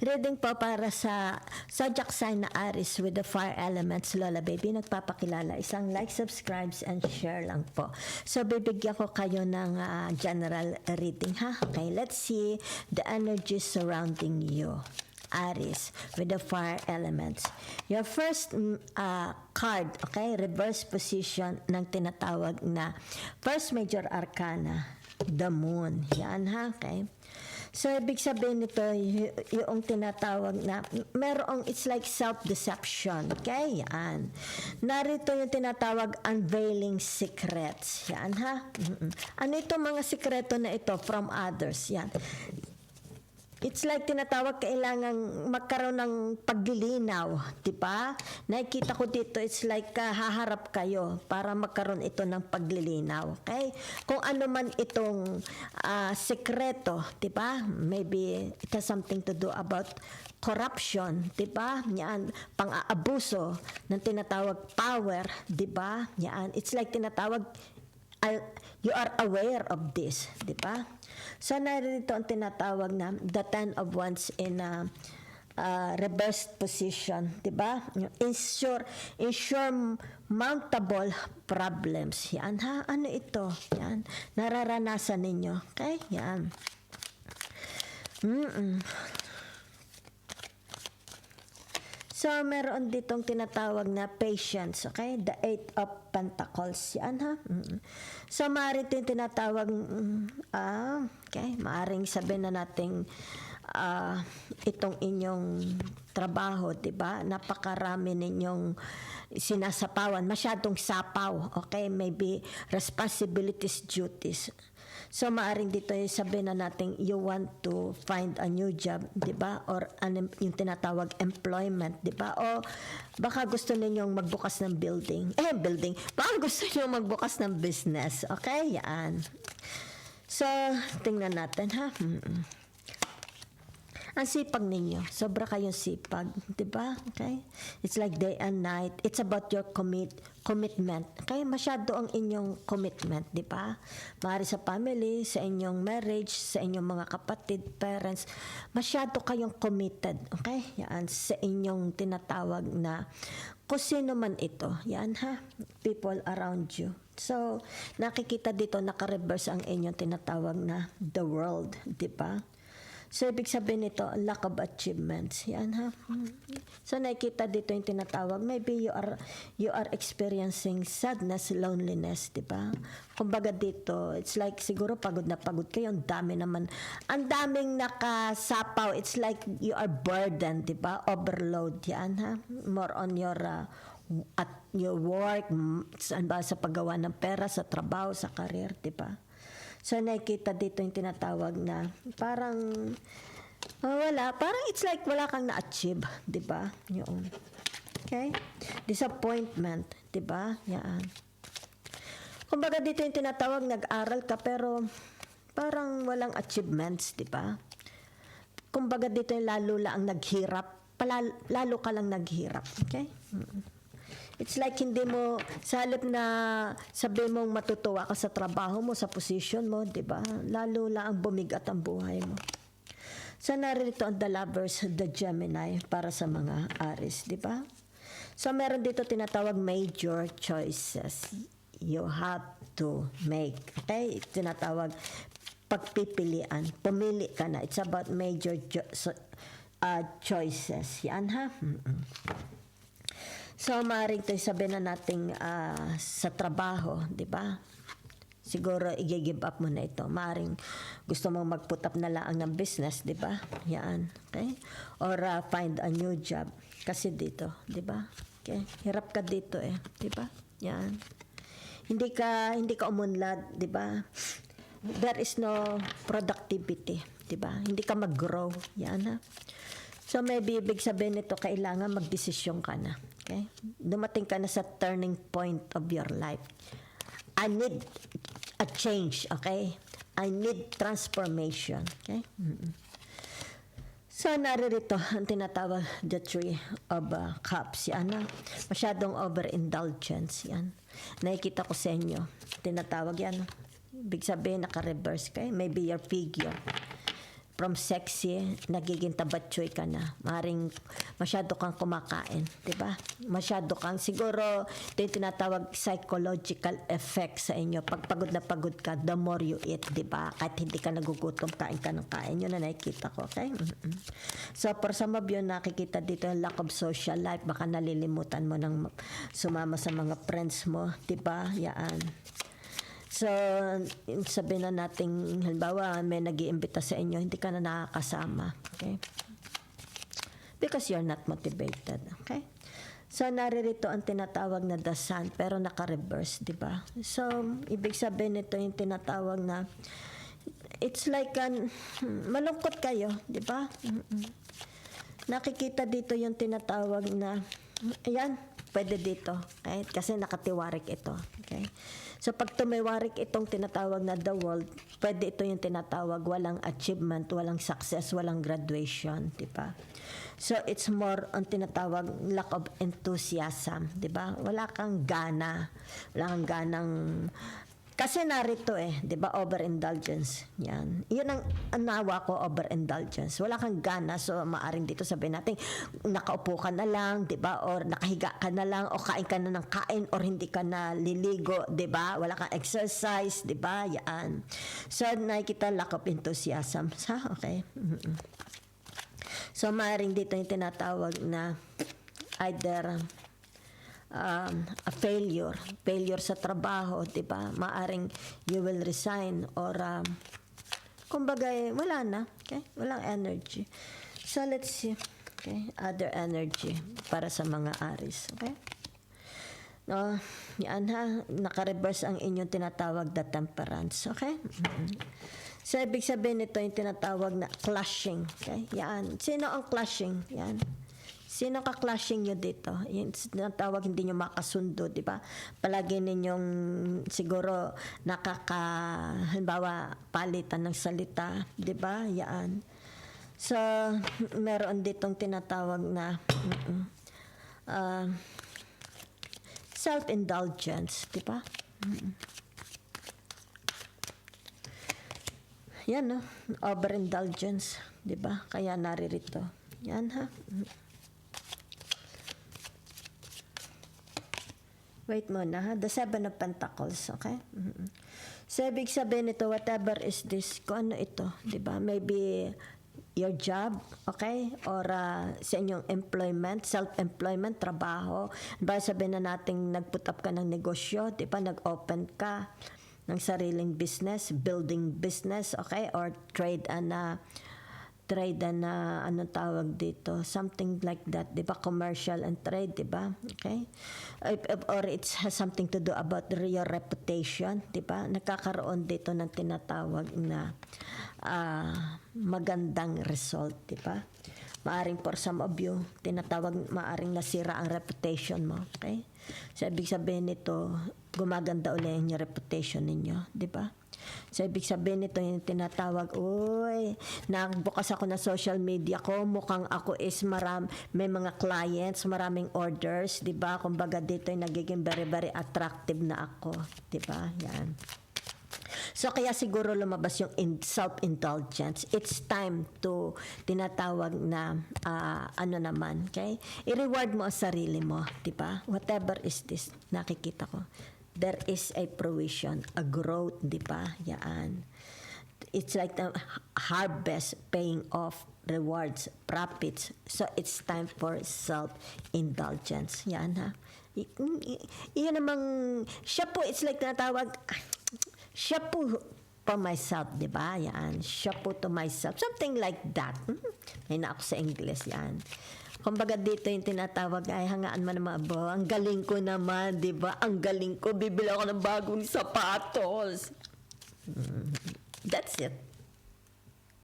Reading po para sa zodiac sign na Aries with the fire elements. Lola Baby, nagpapakilala. Isang like, subscribes, and share lang po. So, bibigyan ko kayo ng general reading, ha? Okay, let's see the energy surrounding you. Aries with the fire elements. Your first card, okay, reverse position ng tinatawag na first major arcana, the moon. Yan, ha? Okay. So, ibig sabihin nito, yung tinatawag na, merong, it's like self-deception. Okay? Yan. Narito yung tinatawag unveiling secrets. Yan, ha? Ano itong mga sikreto na ito from others? Yan. It's like tinatawag kailangang magkaroon ng paglilinaw, di ba? Nakikita ko dito, it's like haharap kayo para magkaroon ito ng paglilinaw, okay? Kung ano man itong sekreto, di ba? Maybe it has something to do about corruption, di ba? Yan, pang-aabuso ng tinatawag power, di ba? Yan, it's like tinatawag you are aware of this, di ba? So, narito ang tinatawag na the Ten of Wands in reversed position, di ba? Insurmountable problems. Yan, ha? Ano ito? Yan. Nararanasan ninyo. Okay? Yan. So, meron ditong tinatawag na patience, okay? The Eight of Pentacles, yan, ha? So, maaari ito yung tinatawag, okay, maaaring sabihin na natin itong inyong trabaho, di ba? Napakarami ninyong sinasapawan, masyadong sapaw, okay? Maybe responsibilities, duties. So, maaring dito sabihin na natin, you want to find a new job, di ba? Or yung tinatawag employment, di ba? O baka gusto ninyong magbukas ng building. Baka gusto ninyong magbukas ng business. Okay? Yan. So, tingnan natin, ha? Ang sipag ninyo. Sobra kayong sipag. Diba? Okay? It's like day and night. It's about your commitment. Okay? Masyado ang inyong commitment. Diba? Maaari sa family, sa inyong marriage, sa inyong mga kapatid, parents. Masyado kayong committed. Okay? Yan. Sa inyong tinatawag na kung sino man ito. Yan, ha? People around you. So, nakikita dito, naka-reverse ang inyong tinatawag na the world. Diba? So, ibig sabihin nito, lack of achievements. Yan, ha? So, nakikita dito yung tinatawag, maybe you are experiencing sadness, loneliness, di ba? Kumbaga dito, it's like siguro pagod na pagod kayo, ang daming nakasapaw. It's like you are burdened, di ba? Overload, yan, ha? More on your at your work, sa paggawa ng pera, sa trabaho, sa career, di ba? So, nakikita dito yung tinatawag na parang parang it's like wala kang na-achieve, di ba? Yun. Okay? Disappointment, di ba? Yan. Kumbaga dito yung tinatawag, nag-aral ka pero parang walang achievements, di ba? Kumbaga dito yung lalo lang naghirap, lalo ka lang naghirap. Okay? It's like hindi mo, sa halip na sabi mong matutuwa ka sa trabaho mo, sa position mo, di ba? Lalo lang ang bumigat ang buhay mo. So, narito ang the lovers, the Gemini, para sa mga Aries, di ba? So, meron dito tinatawag major choices. You have to make. Okay? Tinatawag pagpipilian. Pumili ka na. It's about major choices. Yan, ha? So, maaaring ito sabihin na natin sa trabaho, di ba? Siguro, i-give up mo na ito. Maaaring gusto mong mag-put up na lang ng business, di ba? Yan. Okay? Or find a new job. Kasi dito, di ba? Okay? Hirap ka dito di ba? Yan. Hindi ka umunlad, di ba? There is no productivity, di ba? Hindi ka mag-grow. Yan, ha? So, maybe ibig sabihin nito, kailangan magdesisyon ka na. Okay? Dumating ka na sa turning point of your life. I need a change, okay? I need transformation, okay? So, naririto ang tinatawag the Three of Cups. Yan, masyadong overindulgence. Yan. Nakikita ko sa inyo. Tinatawag yan. Ibig sabihin, naka-reverse kayo. Maybe your figure. from sexy, nagiging tabatsoy ka na. Maring masyado kang kumakain, di ba? Masyado kang, siguro, ito yung tinatawag psychological effect sa inyo. Pag pagod na pagod ka, the more you eat, di ba? Kahit hindi ka nagugutom, kain ka ng kain. Yun na nakikita ko, okay? So, for some of you, nakikita dito yung lack of social life. Baka nalilimutan mo ng sumama sa mga friends mo, di ba? Yan. So, sabihin na natin, halimbawa, may nag-iimbita sa inyo, hindi ka na nakakasama. Okay? Because you're not motivated. Okay? So, naririto ang tinatawag na the sun, pero naka-reverse, di ba? So, ibig sabihin nito yung tinatawag na, it's like, malungkot kayo, di ba? Nakikita dito yung tinatawag na, ayan, pwede dito. Okay? Kasi nakatiwarik ito. Okay? So, pag tumiwarik itong tinatawag na the world, pwede ito yung tinatawag walang achievement, walang success, walang graduation, di ba? So, it's more on tinatawag lack of enthusiasm, di ba? Wala kang gana. Wala kang ganang... Kasi narito di ba, overindulgence. Yan. Yun ang nawa ko, overindulgence. Wala kang gana, so maaring dito sabihin natin, nakaupo ka na lang, di ba, or nakahiga ka na lang, o kain ka na ng kain, or hindi ka na liligo, di ba? Wala kang exercise, di ba? Yan. So, nakikita lack of enthusiasm. Okay? So, maaring dito yung tinatawag na either a failure sa trabaho, di ba? Maaring you will resign or kumbaga wala na, okay? Walang energy. So let's see, okay? Other energy para sa mga Aries, okay? No, yan ha, naka-reverse ang inyong tinatawag na temperance, okay? So ibig sabihin nito yung tinatawag na clashing, okay? Yan. Sino ang clashing? Yan. Sino ka-clashing nyo dito? Yung tinatawag hindi nyo makasundo, di ba? Palagi ninyong siguro halimbawa, palitan ng salita, di ba? Yan. So, meron ditong tinatawag na self-indulgence, di ba? Yan, no? Overindulgence, di ba? Kaya naririto. Yan, ha? Wait muna, ha? The Seven of Pentacles, okay? So, ibig sabihin nito, whatever is this, kung ano ito, di ba? Maybe your job, okay? Or sa inyong employment, self-employment, trabaho. Ba sabihin na natin, nag-put up ka ng negosyo, di ba? Nag-open ka ng sariling business, building business, okay? Or trade anong tawag dito, something like that, di ba? Commercial and trade, di ba? Okay? Or it has something to do about your reputation, di ba? Nagkakaroon dito ng tinatawag na magandang result, di ba? Maaring for some of you, maaring nasira ang reputation mo, okay? So, ibig sabihin nito, gumaganda ulit yung reputation ninyo, di ba? So, ibig sabihin nito yung tinatawag, nagbukas ako na social media ko, mukhang ako is may mga clients, maraming orders, di ba? Kumbaga dito yung nagiging very, very attractive na ako, di ba? Yan. So, kaya siguro lumabas yung self-indulgence. It's time to tinatawag na, okay? I-reward mo ang sarili mo, di ba? Whatever is this, nakikita ko. There is a provision, a growth, di ba? Yan. It's like the harvest paying off rewards, profits. So, it's time for self-indulgence. Yan, ha? Iyon namang, siya po, it's like natawag, siya po for myself, di ba? Yan. Siya po to myself. Something like that. May na ako sa English, yan. Kumbaga dito yung tinatawag ay hangaan mo naman, ang galing ko naman, di ba? Ang galing ko, bibili ako ng bagong sapatos. That's it.